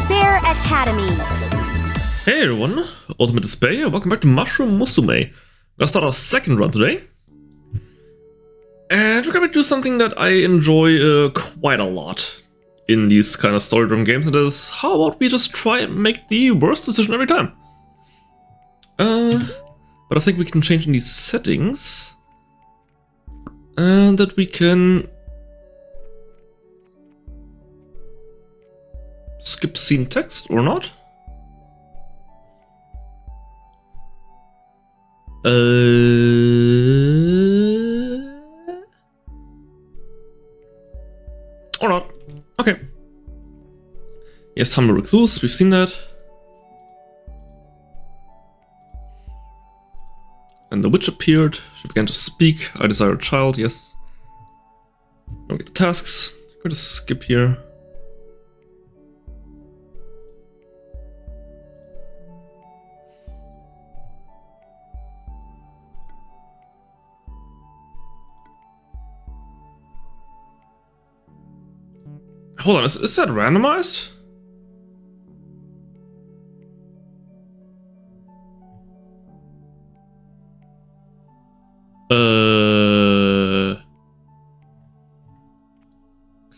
Despair Academy. Hey everyone, Ultimate Despair, welcome back to Mushroom Musume. We're gonna start our second run today. And we're gonna do something that I enjoy quite a lot in these kind of story-driven games, and that is, how about we just try and make the worst decision every time? But I think we can change in these settings. And that we can skip scene text or not. Or not. Okay. Yes, Humble Recluse, we've seen that. And the witch appeared. She began to speak. I desire a child, yes. Don't get the tasks. Go to skip here. Hold on, is that randomized?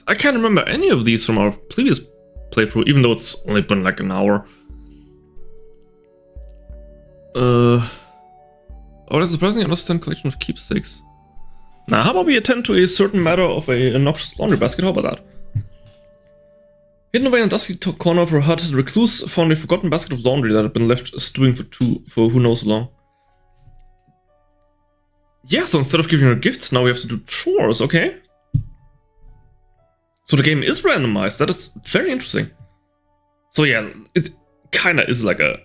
I can't remember any of these from our previous playthrough, even though it's only been like an hour. Oh, that's surprisingly understand collection of keepsakes. Now, how about we attend to a certain matter of a noxious laundry basket? How about that? Hidden away in a dusky corner of her hut, the recluse found a forgotten basket of laundry that had been left stewing for who knows how long. Yeah, so instead of giving her gifts, now we have to do chores, okay? So the game is randomized, that is very interesting. So yeah, it kinda is like a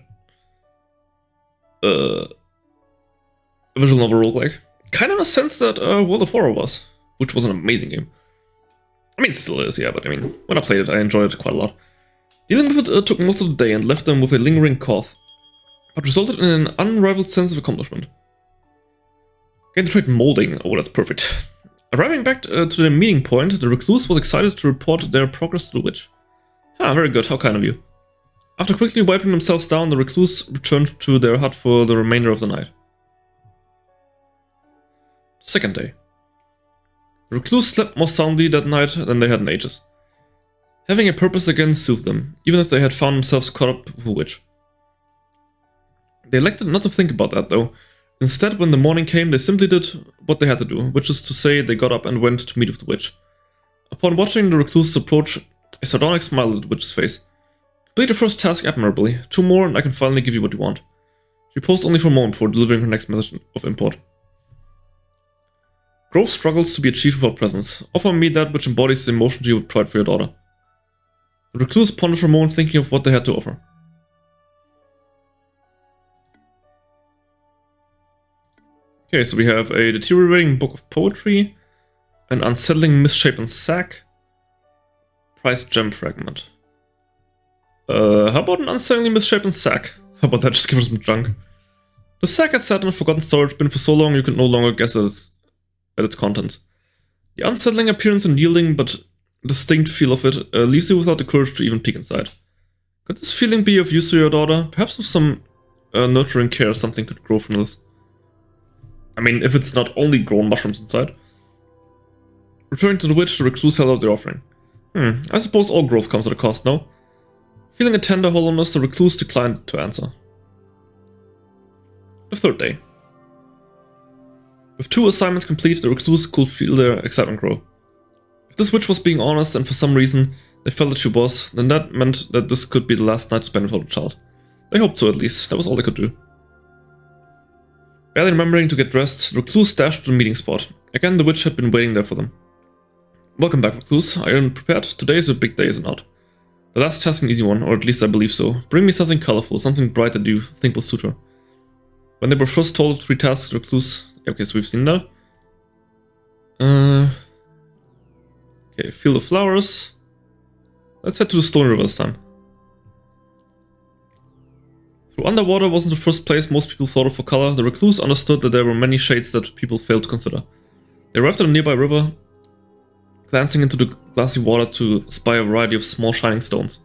visual novel roguelike. Kinda in a sense that World of Horror was, which was an amazing game. I mean, it still is, yeah, but I mean, when I played it, I enjoyed it quite a lot. Dealing with it took most of the day and left them with a lingering cough, but resulted in an unrivaled sense of accomplishment. Gained the trait molding, oh, that's perfect. Arriving back to the meeting point, the recluse was excited to report their progress to the witch. Ah, very good, how kind of you. After quickly wiping themselves down, the recluse returned to their hut for the remainder of the night. Second day. The recluse slept more soundly that night than they had in ages. Having a purpose again soothed them, even if they had found themselves caught up with a witch. They elected not to think about that, though. Instead, when the morning came, they simply did what they had to do, which is to say they got up and went to meet with the witch. Upon watching the recluse's approach, a sardonic smile lit the witch's face. Complete your first task admirably. 2 more and I can finally give you what you want. She paused only for a moment before delivering her next message of import. Growth struggles to be achieved without presence. Offer me that which embodies the emotions you would provide for your daughter. The recluse pondered for a moment, thinking of what they had to offer. Okay, so we have a deteriorating book of poetry, an unsettling misshapen sack, prized gem fragment. How about an unsettlingly misshapen sack? How about that, just give her some junk. The sack had sat in a forgotten storage bin for so long you could no longer guess at its contents. The unsettling appearance and yielding but distinct feel of it leaves you without the courage to even peek inside. Could this feeling be of use to your daughter? Perhaps with some nurturing care something could grow from this. I mean, if it's not only grown mushrooms inside. Returning to the witch, the recluse held out the offering. I suppose all growth comes at a cost, no? Feeling a tender hollowness, the recluse declined to answer. The third day. With 2 assignments complete, the recluse could feel their excitement grow. If this witch was being honest, and for some reason they felt that she was, then that meant that this could be the last night spent without a child. They hoped so, at least. That was all they could do. Barely remembering to get dressed, the recluse dashed to the meeting spot. Again, the witch had been waiting there for them. Welcome back, recluse. Are you prepared? Today is a big day, is it not? The last task an easy one, or at least I believe so. Bring me something colorful, something bright that you think will suit her. When they were first told 3 tasks, the recluse... Okay, so we've seen that. Okay, field of flowers. Let's head to the Stone River this time. Though underwater wasn't the first place most people thought of for color, the recluse understood that there were many shades that people failed to consider. They arrived at a nearby river, glancing into the glassy water to spy a variety of small shining stones.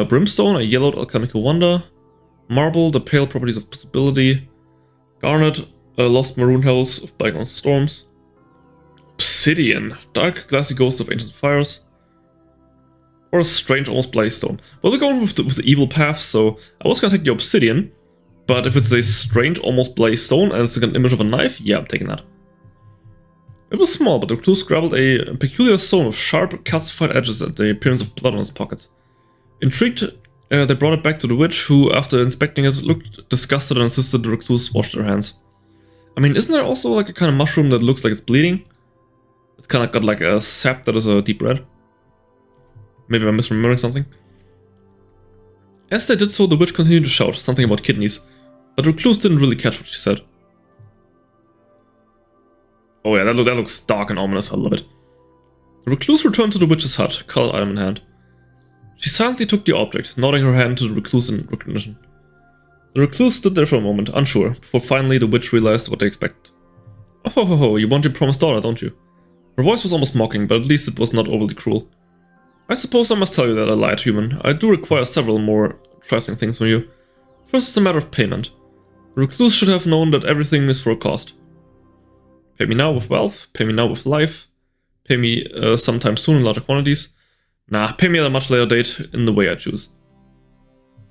Brimstone, a yellowed alchemical wonder. Marble, the pale properties of possibility. Garnet, a lost maroon hells of bygone storms. Obsidian, dark glassy ghost of ancient fires. Or a strange, almost bloody stone. Well, we're going with the evil path, so I was gonna take the obsidian, but if it's a strange, almost bloody stone and it's like an image of a knife, yeah, I'm taking that. It was small, but the recluse grabbled a peculiar stone with sharp, calcified edges and the appearance of blood on its pockets. Intrigued, they brought it back to the witch, who, after inspecting it, looked disgusted and insisted the recluse wash their hands. I mean, isn't there also like a kind of mushroom that looks like it's bleeding? It's kind of got like a sap that is a deep red. Maybe I'm misremembering something. As they did so, the witch continued to shout something about kidneys, but the recluse didn't really catch what she said. Oh yeah, that looks dark and ominous, I love it. The recluse returned to the witch's hut, colored item in hand. She silently took the object, nodding her hand to the recluse in recognition. The recluse stood there for a moment, unsure, before finally the witch realized what they expected. Oh ho ho ho, you want your promised daughter, don't you? Her voice was almost mocking, but at least it was not overly cruel. I suppose I must tell you that I lied, human. I do require several more trifling things from you. First is a matter of payment. The recluse should have known that everything is for a cost. Pay me now with wealth, pay me now with life, pay me sometime soon in larger quantities. Nah, pay me at a much later date in the way I choose.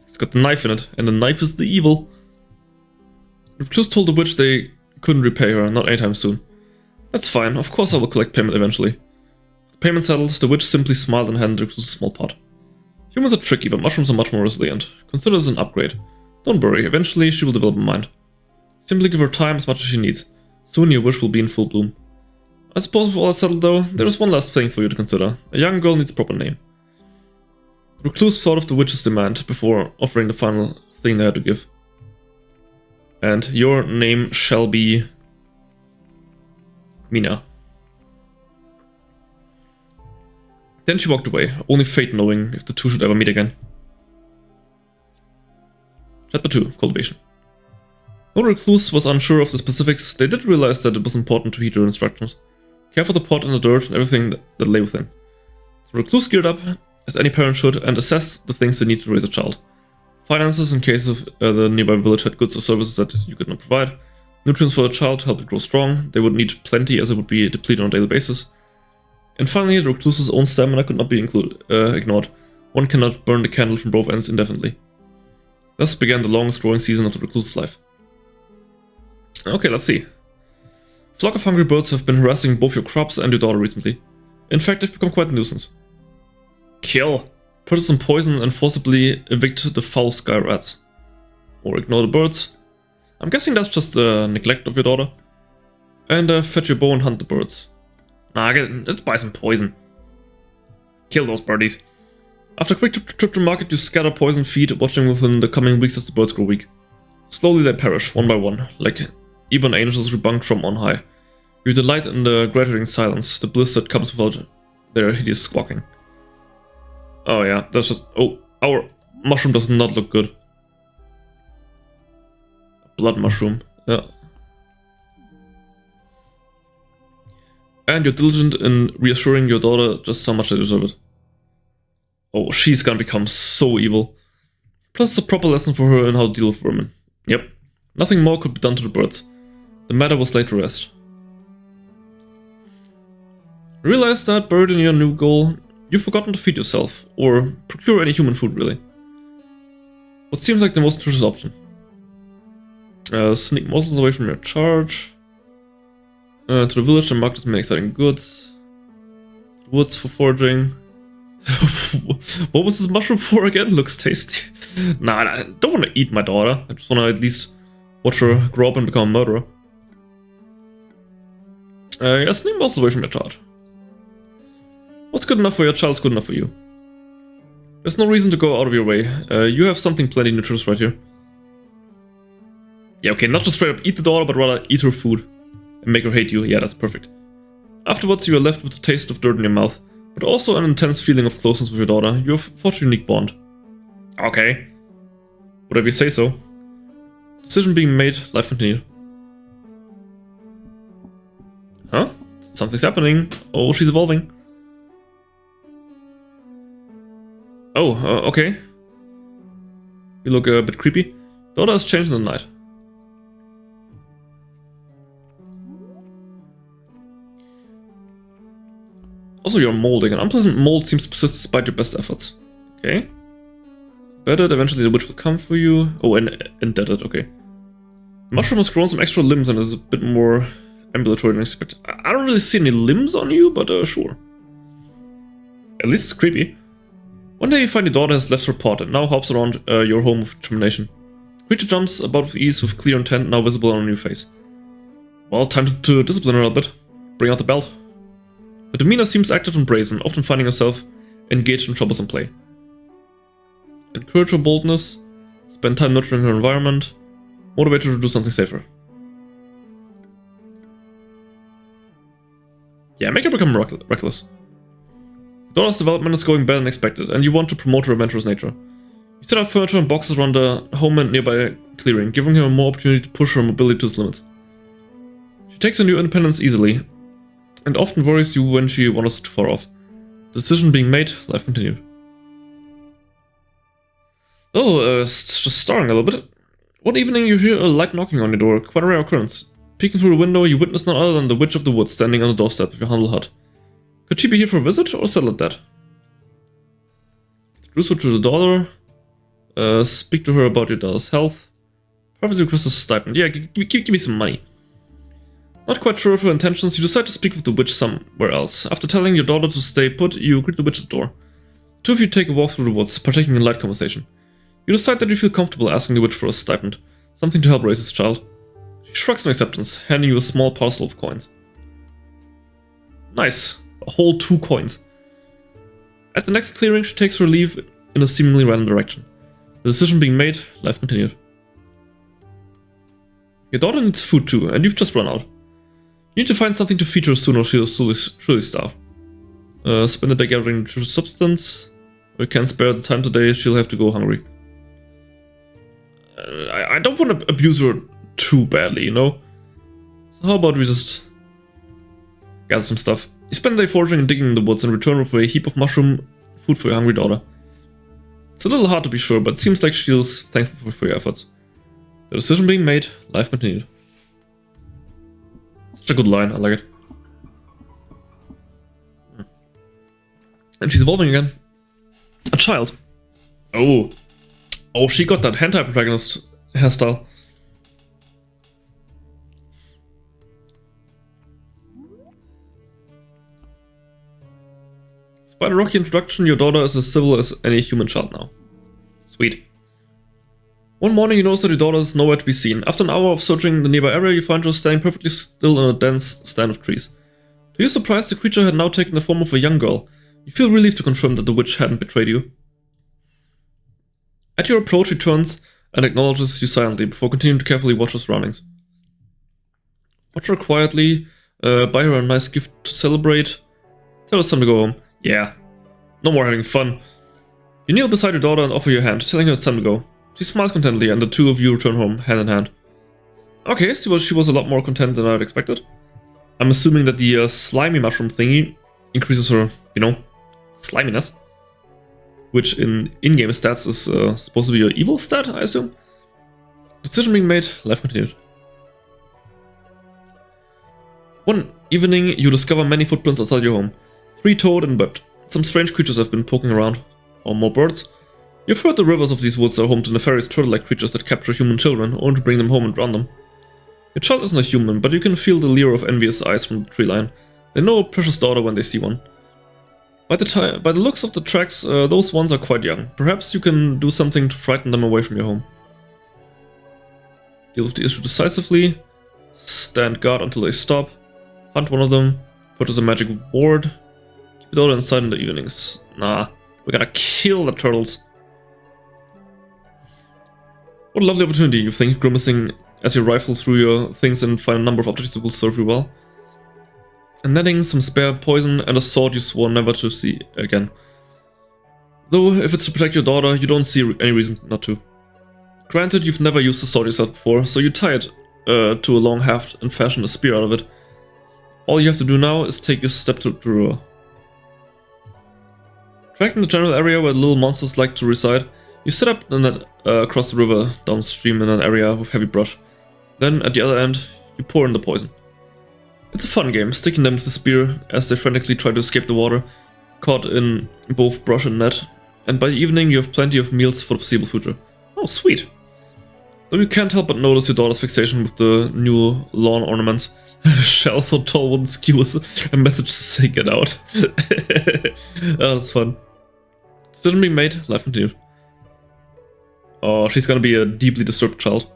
It's got the knife in it, and the knife is the evil. The recluse told the witch they couldn't repay her, not anytime soon. That's fine, of course I will collect payment eventually. With the payment settled, the witch simply smiled and handed the recluse a small pot. Humans are tricky, but mushrooms are much more resilient. Consider this an upgrade. Don't worry, eventually she will develop a mind. Simply give her time as much as she needs. Soon your wish will be in full bloom. I suppose with all that settled though, there is one last thing for you to consider. A young girl needs a proper name. The recluse thought of the witch's demand before offering the final thing they had to give. And your name shall be... Mina. Then she walked away, only fate knowing if the two should ever meet again. Chapter 2, Cultivation. Though the recluse was unsure of the specifics, they did realize that it was important to heed their instructions. Care for the pot and the dirt and everything that lay within. The recluse geared up, as any parent should, and assessed the things they need to raise a child. Finances in case of the nearby village had goods or services that you could not provide. Nutrients for the child to help it grow strong. They would need plenty as it would be depleted on a daily basis. And finally, the recluse's own stamina could not be ignored. One cannot burn the candle from both ends indefinitely. Thus began the longest growing season of the recluse's life. Okay, let's see. A flock of hungry birds have been harassing both your crops and your daughter recently. In fact, they've become quite a nuisance. Kill! Purchase some poison and forcibly evict the foul sky rats. Or ignore the birds. I'm guessing that's just neglect of your daughter. And fetch your bow and hunt the birds. Nah, let's buy some poison. Kill those birdies. After a quick trip to market, you scatter poison feed, watching within the coming weeks as the birds grow weak. Slowly they perish, one by one, like ebon angels rebunked from on high. You delight in the graduating silence, the bliss that comes without their hideous squawking. Oh yeah, that's just... Oh, our mushroom does not look good. Blood mushroom, yeah. And you're diligent in reassuring your daughter just how much they deserve it. Oh, she's gonna become so evil. Plus it's a proper lesson for her in how to deal with vermin. Yep, nothing more could be done to the birds. The matter was laid to rest. Realize that, buried in your new goal, you've forgotten to feed yourself, or procure any human food really. What seems like the most nutritious option. Sneak morsels away from your charge. To the village and market as many exciting goods. Woods for foraging. What was this mushroom for again? Looks tasty. Nah, I don't want to eat my daughter. I just want to at least watch her grow up and become a murderer. Yeah, sneak morsels away from your charge. What's good enough for your child is good enough for you. There's no reason to go out of your way. You have something plenty nutritious right here. Yeah, okay, not just straight up eat the daughter, but rather eat her food. And make her hate you. Yeah, that's perfect. Afterwards, you are left with the taste of dirt in your mouth, but also an intense feeling of closeness with your daughter. You have forged a unique bond. Okay. Whatever you say so. Decision being made, life continued. Huh? Something's happening. Oh, she's evolving. Oh, okay. You look a bit creepy. Daughter has changed in the night. Also, you're molding. An unpleasant mold seems to persist despite your best efforts. Okay. Better, eventually the witch will come for you. Oh, and indebted, okay. The mushroom has grown some extra limbs and is a bit more ambulatory than expected. I don't really see any limbs on you, but sure. At least it's creepy. One day you find your daughter has left her pot and now hops around your home with determination. The creature jumps about with ease with clear intent now visible on your face. Well, time to discipline her a bit. Bring out the belt. Her demeanor seems active and brazen, often finding herself engaged in troublesome play. Encourage her boldness, spend time nurturing her environment, motivate her to do something safer. Yeah, make her become reckless. Daughter's development is going better than expected, and you want to promote her adventurous nature. You set up furniture and boxes around the home and nearby clearing, giving her more opportunity to push her mobility to its limits. She takes her new independence easily, and often worries you when she wanders too far off. Decision being made, life continued. Oh, just starring a little bit. One evening you hear a light knocking on your door, quite a rare occurrence. Peeking through the window, you witness none other than the Witch of the Woods standing on the doorstep of your humble hut. Could she be here for a visit, or settle at that? Introduce her to the daughter. Speak to her about your daughter's health. Perfectly request a stipend. Yeah, give me some money. Not quite sure of her intentions, you decide to speak with the witch somewhere else. After telling your daughter to stay put, you greet the witch at the door. Two of you take a walk through the woods, partaking in light conversation. You decide that you feel comfortable asking the witch for a stipend, something to help raise his child. She shrugs in acceptance, handing you a small parcel of coins. Nice. A whole 2 coins. At the next clearing, she takes her leave in a seemingly random direction. The decision being made, life continued. Your daughter needs food too, and you've just run out. You need to find something to feed her soon or she'll surely starve. Spend the day gathering nutritious substance. Or you can't spare the time today, she'll have to go hungry. I don't want to abuse her too badly, you know? So how about we just gather some stuff. You spend the day foraging and digging in the woods and return with a heap of mushroom food for your hungry daughter. It's a little hard to be sure, but it seems like she feels thankful for your efforts. The decision being made, life continued. Such a good line, I like it. And she's evolving again. A child. Oh. Oh, she got that hentai protagonist hairstyle. Despite a rocky introduction, your daughter is as civil as any human child now. Sweet. One morning you notice that your daughter is nowhere to be seen. After an hour of searching the nearby area, you find her standing perfectly still in a dense stand of trees. To your surprise, the creature had now taken the form of a young girl. You feel relieved to confirm that the witch hadn't betrayed you. At your approach, she turns and acknowledges you silently before continuing to carefully watch her surroundings. Watch her quietly, buy her a nice gift to celebrate. Tell her it's time to go home. Yeah, no more having fun. You kneel beside your daughter and offer your hand, telling her it's time to go. She smiles contentedly, and the two of you return home, hand in hand. Okay, so she was a lot more content than I'd expected. I'm assuming that the slimy mushroom thingy increases her, you know, sliminess. Which in-game stats is supposed to be your evil stat, I assume? Decision being made, life continued. One evening, you discover many footprints outside your home. 3-toed and webbed. Some strange creatures have been poking around. Or more birds. You've heard the rivers of these woods are home to nefarious turtle-like creatures that capture human children, only to bring them home and drown them. Your child isn't a human, but you can feel the leer of envious eyes from the tree line. They know a precious daughter when they see one. By the looks of the tracks, those ones are quite young. Perhaps you can do something to frighten them away from your home. Deal with the issue decisively. Stand guard until they stop. Hunt one of them. Purchase a magic ward. Keep it all inside in the evenings. Nah, we're gonna kill the turtles. What a lovely opportunity, you think, grimacing as you rifle through your things and find a number of objects that will serve you well. A netting, some spare poison, and a sword you swore never to see again. Though, if it's to protect your daughter, you don't see any reason not to. Granted, you've never used a sword yourself before, so you tie it to a long haft and fashion a spear out of it. All you have to do now is take a step to her. Tracking the general area where little monsters like to reside, you set up the net across the river downstream in an area with heavy brush. Then, at the other end, you pour in the poison. It's a fun game, sticking them with the spear as they frantically try to escape the water, caught in both brush and net, and by the evening you have plenty of meals for the foreseeable future. Oh, sweet! Though you can't help but notice your daughter's fixation with the new lawn ornaments. Shell so tall wouldn't skew a message to say get out. Oh, that's fun. Decision being made, life continued. Oh, she's gonna be a deeply disturbed child.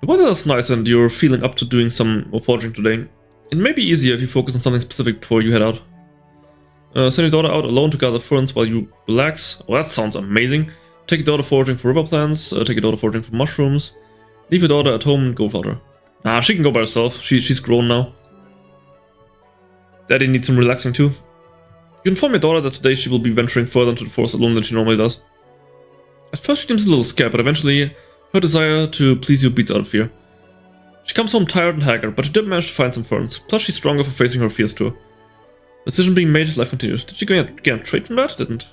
The weather is nice and you're feeling up to doing some more foraging today. It may be easier if you focus on something specific before you head out. Send your daughter out alone to gather ferns while you relax. Oh, that sounds amazing. Take your daughter foraging for river plants, take your daughter foraging for mushrooms. Leave your daughter at home and go without her. Nah, she can go by herself. She's grown now. Daddy needs some relaxing too. You inform your daughter that today she will be venturing further into the forest alone than she normally does. At first she seems a little scared, but eventually her desire to please you beats out of fear. She comes home tired and haggard, but she did manage to find some ferns, plus she's stronger for facing her fears too. Decision being made, life continued. Did she get a trait from that? Didn't.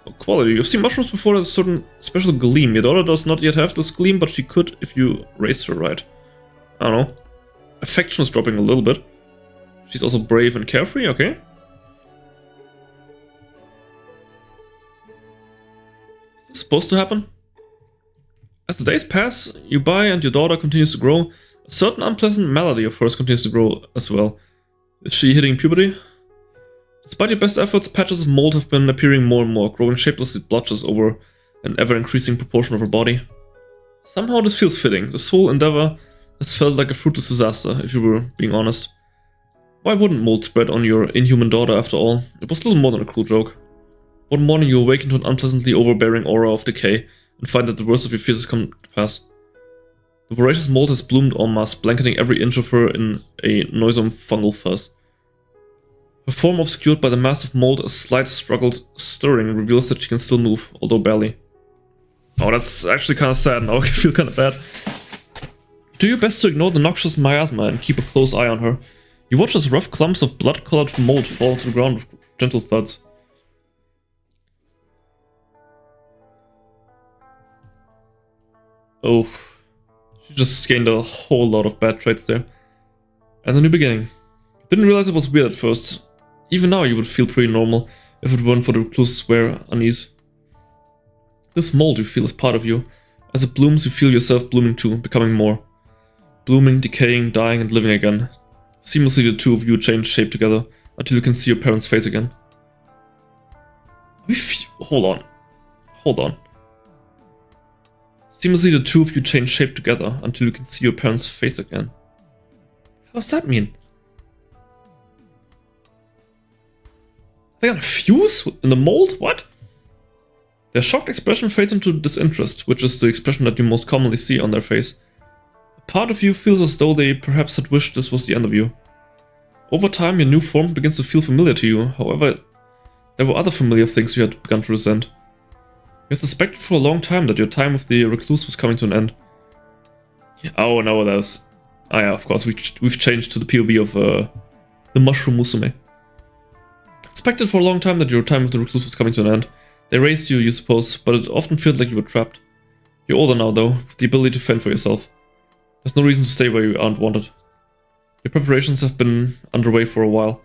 Oh, quality. You've seen mushrooms before with a certain special gleam. Your daughter does not yet have this gleam, but she could if you raised her right. I don't know. Affection is dropping a little bit. She's also brave and carefree, okay. Is this supposed to happen? As the days pass, you by and your daughter continues to grow. A certain unpleasant malady of hers continues to grow as well. Is she hitting puberty? Despite your best efforts, patches of mold have been appearing more and more, growing shapeless blotches over an ever-increasing proportion of her body. Somehow this feels fitting. This whole endeavor has felt like a fruitless disaster, if you were being honest. Why wouldn't mold spread on your inhuman daughter after all? It was little more than a cruel joke. One morning you awaken to an unpleasantly overbearing aura of decay, and find that the worst of your fears has come to pass. The voracious mold has bloomed en masse, blanketing every inch of her in a noisome fungal fuzz. Her form obscured by the mass of mold, a slight struggled stirring reveals that she can still move, although barely. Oh, that's actually kind of sad now, I feel kind of bad. Do your best to ignore the noxious miasma and keep a close eye on her. You watch as rough clumps of blood-colored mold fall to the ground with gentle thuds. Oh, she just gained a whole lot of bad traits there. And a new beginning. Didn't realize it was weird at first. Even now you would feel pretty normal if it weren't for the recluse's wear unease. This mold you feel is part of you. As it blooms you feel yourself blooming too, becoming more. Blooming, decaying, dying and living again. Seamlessly the two of you change shape together until you can see your parents' face again. Hold on. Seamlessly the two of you change shape together until you can see your parents' face again. What does that mean? They're gonna fuse in the mold? What? Their shocked expression fades into disinterest, which is the expression that you most commonly see on their face. A part of you feels as though they perhaps had wished this was the end of you. Over time, your new form begins to feel familiar to you, however, there were other familiar things you had begun to resent. You had suspected for a long time that your time with the recluse was coming to an end. Oh no, that was... Ah yeah, of course, we've changed to the POV of the mushroom Musume. Suspected for a long time that your time with the recluse was coming to an end. They raised you, you suppose, but it often felt like you were trapped. You're older now, though, with the ability to fend for yourself. There's no reason to stay where you aren't wanted. Your preparations have been underway for a while,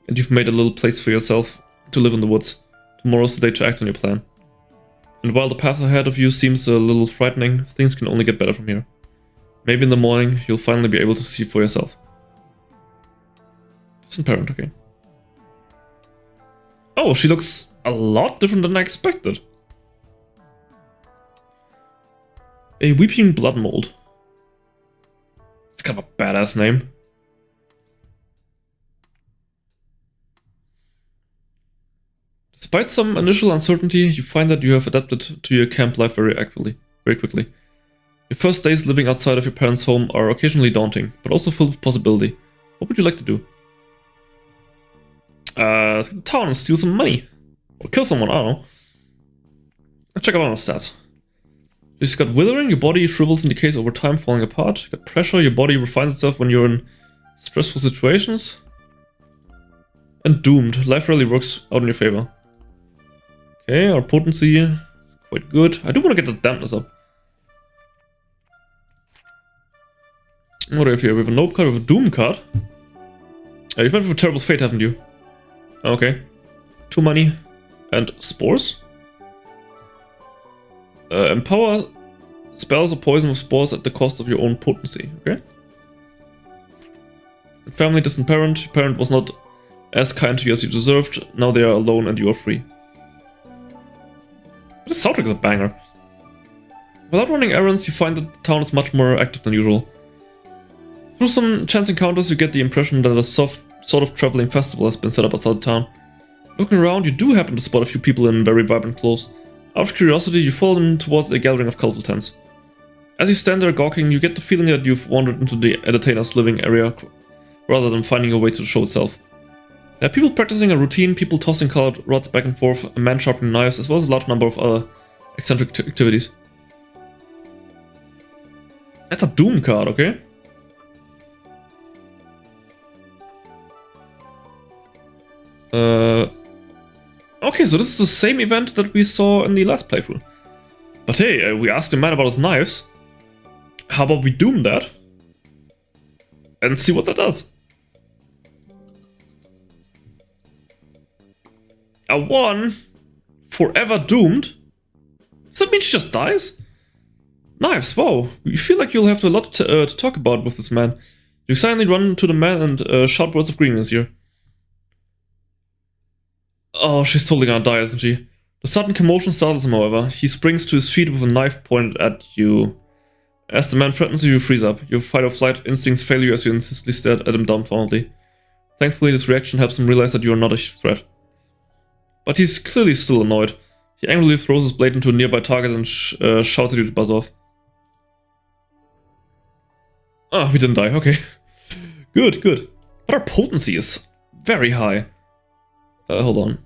and you've made a little place for yourself to live in the woods. Tomorrow's the day to act on your plan. And while the path ahead of you seems a little frightening, things can only get better from here. Maybe in the morning, you'll finally be able to see for yourself. Distant parent, okay. Oh, she looks a lot different than I expected. A weeping blood mold. It's kind of a badass name. Despite some initial uncertainty, you find that you have adapted to your camp life very quickly. Your first days living outside of your parents' home are occasionally daunting, but also filled with possibility. What would you like to do? Let's go to town and steal some money. Or kill someone, I don't know. Let's check out our stats. You just got withering, your body shrivels and decays over time, falling apart. You got pressure, your body refines itself when you're in stressful situations. And Doomed. Life rarely works out in your favor. Okay, our potency, quite good. I do want to get the dampness up. What do we have here? We have a Nope card, we have a Doom card. You've met with a terrible fate, haven't you? Okay. 2 money. And Spores. Empower spells or poison with spores at the cost of your own potency. Okay. Family, distant parent. Your parent was not as kind to you as you deserved. Now they are alone and you are free. This soundtrack is a banger. Without running errands, you find that the town is much more active than usual. Through some chance encounters, you get the impression that a sort of traveling festival has been set up outside the town. Looking around, you do happen to spot a few people in very vibrant clothes. Out of curiosity, you follow them towards a gathering of colorful tents. As you stand there gawking, you get the feeling that you've wandered into the entertainer's living area rather than finding your way to the show itself. There are people practicing a routine, people tossing colored rods back and forth, a man sharpening knives, as well as a large number of other eccentric activities. That's a Doom card, okay? Okay, so this is the same event that we saw in the last playthrough. But hey, we asked the man about his knives. How about we doom that? And see what that does. A 1? Forever doomed? Does that mean she just dies? Knives, wow. You feel like you'll have a lot to talk about with this man. You silently run to the man and shout words of greetings here. Oh, she's totally gonna die, isn't she? The sudden commotion startles him, however. He springs to his feet with a knife pointed at you. As the man threatens you, you freeze up. Your fight or flight instincts fail you as you insistently stare at him dumbfoundedly. Thankfully, this reaction helps him realize that you are not a threat. But he's clearly still annoyed. He angrily throws his blade into a nearby target and shouts at you to buzz off. Ah, we didn't die, okay. Good, good. But our potency is very high. Hold on.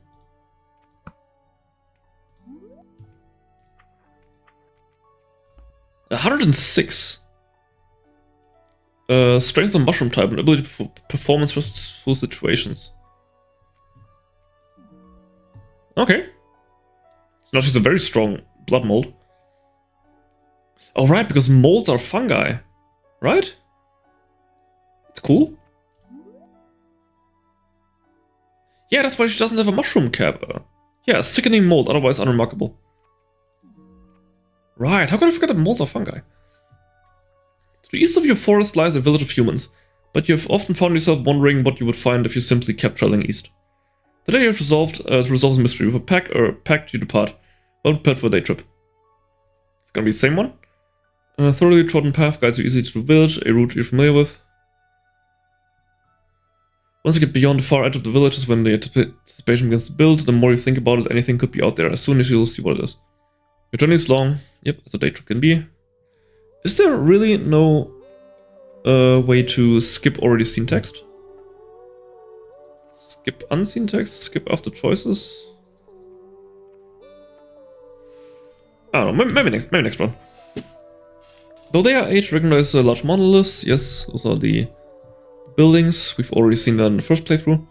$106. Strength of mushroom type and ability for performance through situations. Okay. So now she's a very strong blood mold. Oh right, because molds are fungi. Right? It's cool. Yeah, that's why she doesn't have a mushroom cap. Yeah, sickening mold, otherwise unremarkable. Right, how could I forget that molds are fungi? To the east of your forest lies a village of humans, but you have often found yourself wondering what you would find if you simply kept traveling east. Today you have resolved to resolve the mystery with a pact you depart, well prepared for a day trip. It's gonna be the same one. A thoroughly trodden path guides you easily to the village, a route you're familiar with. Once you get beyond the far edge of the village is when the anticipation begins to build. The more you think about it, anything could be out there as soon as you'll see what it is. Your journey is long, yep, as a day trip can be. Is there really no way to skip already seen text? Skip unseen text? Skip after choices? I don't know, maybe next run. Though they are aged, recognize large monoliths. Yes, those are the buildings. We've already seen that in the first playthrough.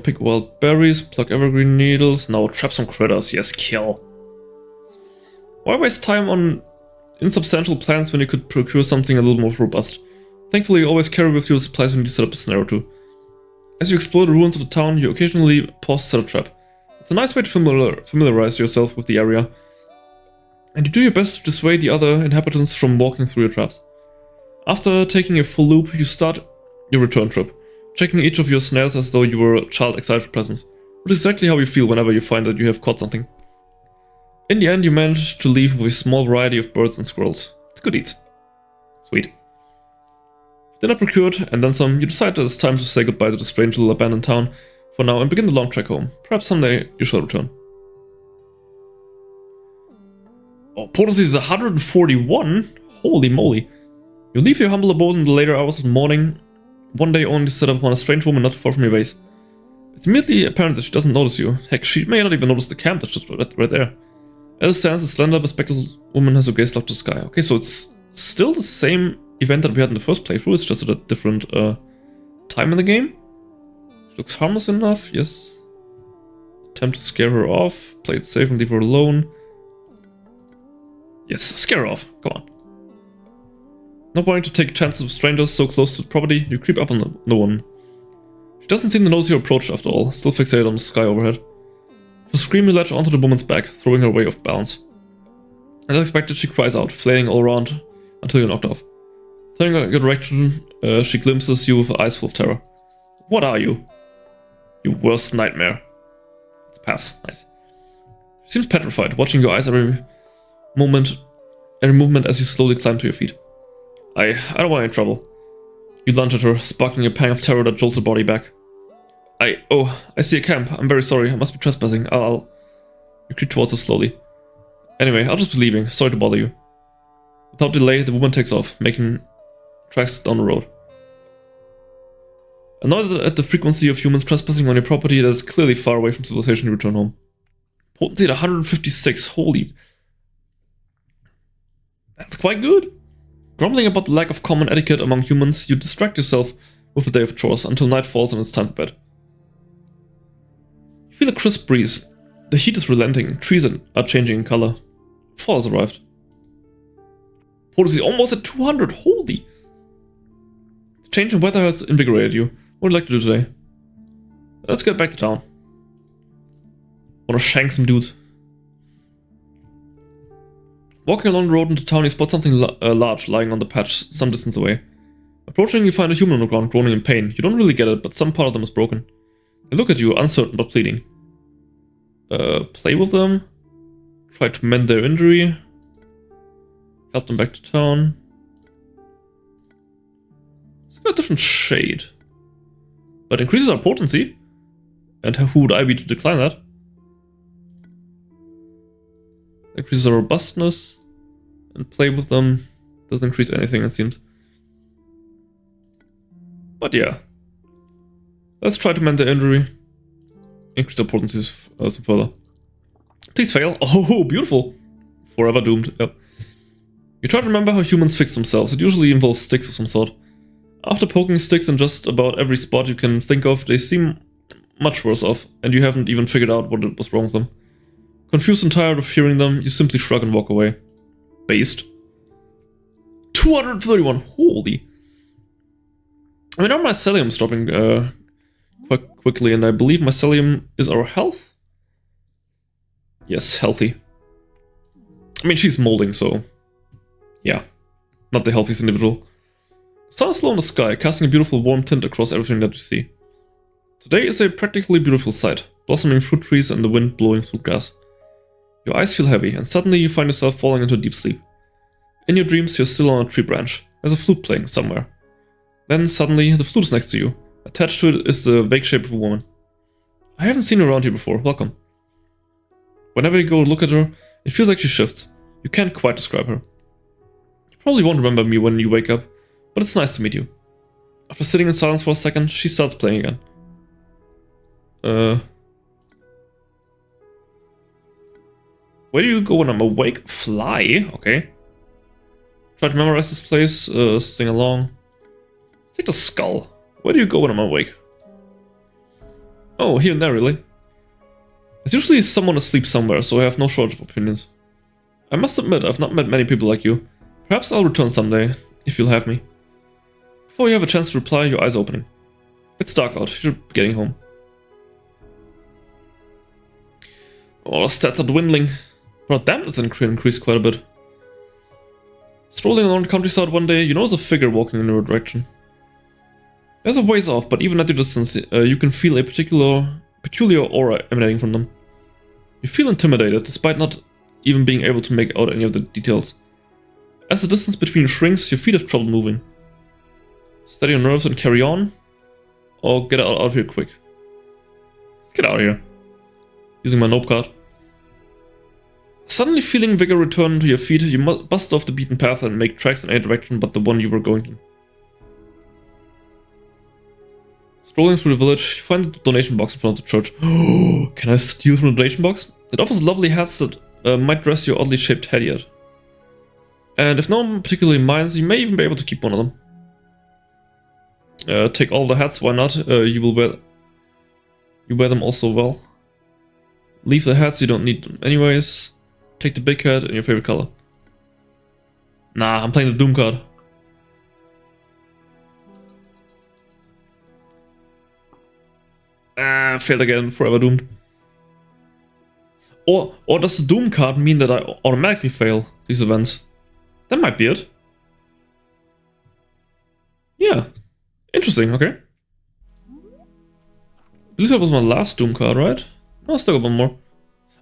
Pick wild berries, pluck evergreen needles. Now trap some critters. Yes, kill. Why waste time on insubstantial plans when you could procure something a little more robust? Thankfully, you always carry with you supplies when you set up a snare or two. As you explore the ruins of the town, you occasionally pause to set a trap. It's a nice way to familiarize yourself with the area, and you do your best to dissuade the other inhabitants from walking through your traps. After taking a full loop, you start your return trip, checking each of your snares as though you were a child excited for presents, which is exactly how you feel whenever you find that you have caught something. In the end, you manage to leave with a small variety of birds and squirrels. It's good eats. Sweet. Dinner procured, and then some, you decide that it's time to say goodbye to the strange little abandoned town for now and begin the long trek home. Perhaps someday you shall return. Oh, potency is 141? Holy moly. You leave your humble abode in the later hours of the morning, one day only to set up upon a strange woman not too far from your base. It's immediately apparent that she doesn't notice you. Heck, she may not even notice the camp that's just right there. As it stands, a slender, bespectacled woman has her gaze locked to the sky. Okay, so it's still the same event that we had in the first playthrough, it's just at a different time in the game. Looks harmless enough, yes. Attempt to scare her off. Play it safe and leave her alone. Yes, scare her off. Come on. Not wanting to take chances with strangers so close to the property, you creep up on the one. She doesn't seem to notice your approach after all, still fixated on the sky overhead. With a scream, you latch onto the woman's back, throwing her way off balance. As expected, she cries out, flailing all around until you're knocked off. Turning in your direction, she glimpses you with eyes full of terror. What are you? Your worst nightmare. Let's pass. Nice. She seems petrified, watching your eyes every movement as you slowly climb to your feet. I don't want any trouble. You lunge at her, sparking a pang of terror that jolts her body back. Oh, I see a camp. I'm very sorry. I must be trespassing. You creep towards her slowly. Anyway, I'll just be leaving. Sorry to bother you. Without delay, the woman takes off, making tracks down the road. Annoyed at the frequency of humans trespassing on your property that is clearly far away from civilization, you return home. Potency at 156. Holy. That's quite good. Grumbling about the lack of common etiquette among humans, you distract yourself with a day of chores until night falls and it's time for bed. You feel a crisp breeze. The heat is relenting, trees are changing in color. Fall has arrived. Potency almost at 200, holy! The change in weather has invigorated you. What would you like to do today? Let's get back to town. Wanna shank some dudes. Walking along the road into town, you spot something large lying on the patch some distance away. Approaching, you find a human on the ground, groaning in pain. You don't really get it, but some part of them is broken. They look at you, uncertain but pleading. Play with them. Try to mend their injury. Help them back to town. It's got a different shade. But increases our potency. And who would I be to decline that? Increases our robustness. And play with them. Doesn't increase anything, it seems. But yeah. Let's try to mend the injury. Increase our potencies some further. Please fail. Oh, beautiful. Forever doomed. Yep. You try to remember how humans fix themselves. It usually involves sticks of some sort. After poking sticks in just about every spot you can think of, they seem much worse off, and you haven't even figured out what was wrong with them. Confused and tired of hearing them, you simply shrug and walk away. Based. 231. Holy. I mean, our mycelium's dropping quite quickly, and I believe mycelium is our health? Yes, healthy. I mean, she's molding, so... yeah. Not the healthiest individual. The sun is low in the sky, casting a beautiful warm tint across everything that you see. Today is a practically beautiful sight. Blossoming fruit trees and the wind blowing through grass. Your eyes feel heavy, and suddenly you find yourself falling into a deep sleep. In your dreams, you're still on a tree branch. There's a flute playing somewhere. Then, suddenly, the flute is next to you. Attached to it is the vague shape of a woman. I haven't seen her around here before. Welcome. Whenever you go look at her, it feels like she shifts. You can't quite describe her. You probably won't remember me when you wake up, but it's nice to meet you. After sitting in silence for a second, she starts playing again. Where do you go when I'm awake? Fly? Okay. Try to memorize this place, sing along. Take the skull. Where do you go when I'm awake? Oh, here and there, really. There's usually someone asleep somewhere, so I have no shortage of opinions. I must admit, I've not met many people like you. Perhaps I'll return someday, if you'll have me. Before you have a chance to reply, your eyes opening. It's dark out, you should be getting home. Oh, the stats are dwindling. But dampness increased quite a bit. Strolling along the countryside one day, you notice a figure walking in your direction. There's a ways off, but even at your distance, you can feel a peculiar aura emanating from them. You feel intimidated, despite not even being able to make out any of the details. As the distance between you shrinks, your feet have trouble moving. Steady your nerves and carry on, or get out of here quick. Let's get out of here. Using my nope card. Suddenly feeling vigor return to your feet, you bust off the beaten path and make tracks in any direction but the one you were going in. Strolling through the village, you find the donation box in front of the church. Oh, can I steal from the donation box? It offers lovely hats that might dress your oddly shaped head yet. And if no one particularly minds, you may even be able to keep one of them. Take all the hats, why not? You will wear... You wear them also well. Leave the hats, you don't need them anyways. Take the big hat in your favorite color. Nah, I'm playing the Doom card. Ah, failed again, forever doomed. Or does the Doom card mean that I automatically fail these events? That might be it. Yeah. Interesting, okay. I believe that was my last Doom card, right? No, I still got one more.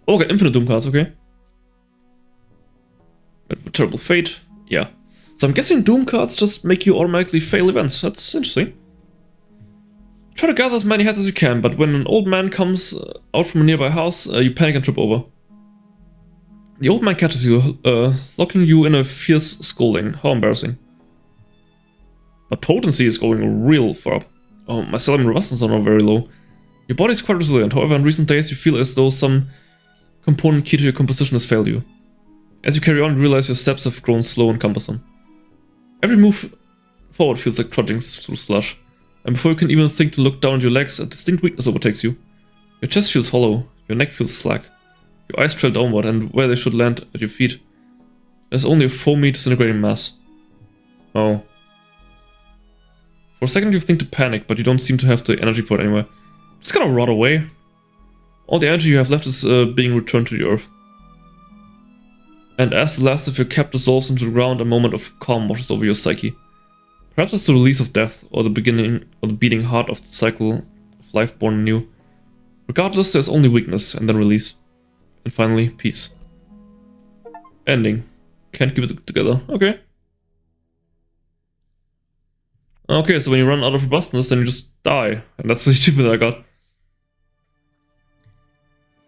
Oh, okay, infinite Doom cards, okay. But terrible fate, yeah. So I'm guessing Doom cards just make you automatically fail events. That's interesting. Try to gather as many hats as you can, but when an old man comes out from a nearby house, you panic and trip over. The old man catches you, locking you in a fierce scolding. How embarrassing. But potency is going real far up. Oh, my cellular robustness are now very low. Your body is quite resilient, however in recent days you feel as though some component key to your composition has failed you. As you carry on, you realize your steps have grown slow and cumbersome. Every move forward feels like trudging through slush, and before you can even think to look down at your legs, a distinct weakness overtakes you. Your chest feels hollow, your neck feels slack, your eyes trail downward, and where they should land at your feet, there's only a foamy, disintegrating mass. Oh. For a second you think to panic, but you don't seem to have the energy for it anyway. Just gonna rot away. All the energy you have left is being returned to the earth. And as the last of your cap dissolves into the ground, a moment of calm washes over your psyche. Perhaps it's the release of death, or the beginning, or the beating heart of the cycle of life born anew. Regardless, there's only weakness, and then release. And finally, peace. Ending. Can't keep it together. Okay. Okay, so when you run out of robustness, then you just die. And that's the achievement I got.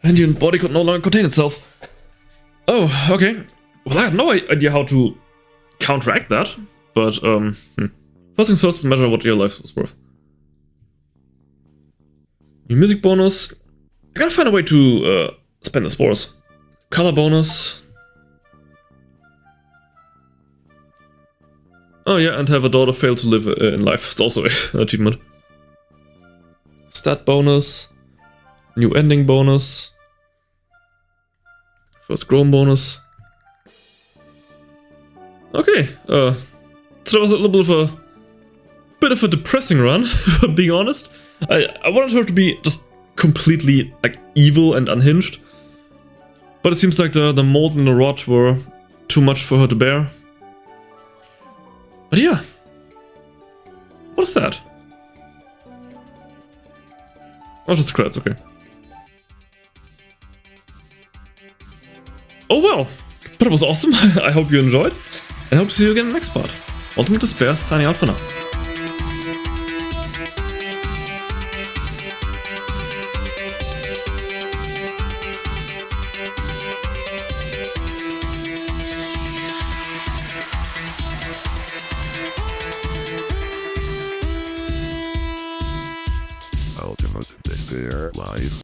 And your body could no longer contain itself. Oh, okay. Well, I have no idea how to counteract that. But, first things first, measure what your life was worth. New music bonus. I gotta find a way to spend the spores. Color bonus. Oh yeah, and have a daughter fail to live in life. It's also an achievement. Stat bonus. New ending bonus. First grown bonus. Okay, so that was a little bit of a depressing run, for being honest. I wanted her to be just completely like evil and unhinged, but it seems like the mold and the rot were too much for her to bear. But yeah, what is that? Oh, just credits, okay. Oh well, but it was awesome. I hope you enjoyed, and I hope to see you again in the next part. Ultimate Despair signing out for now. Ultimate Despair Live.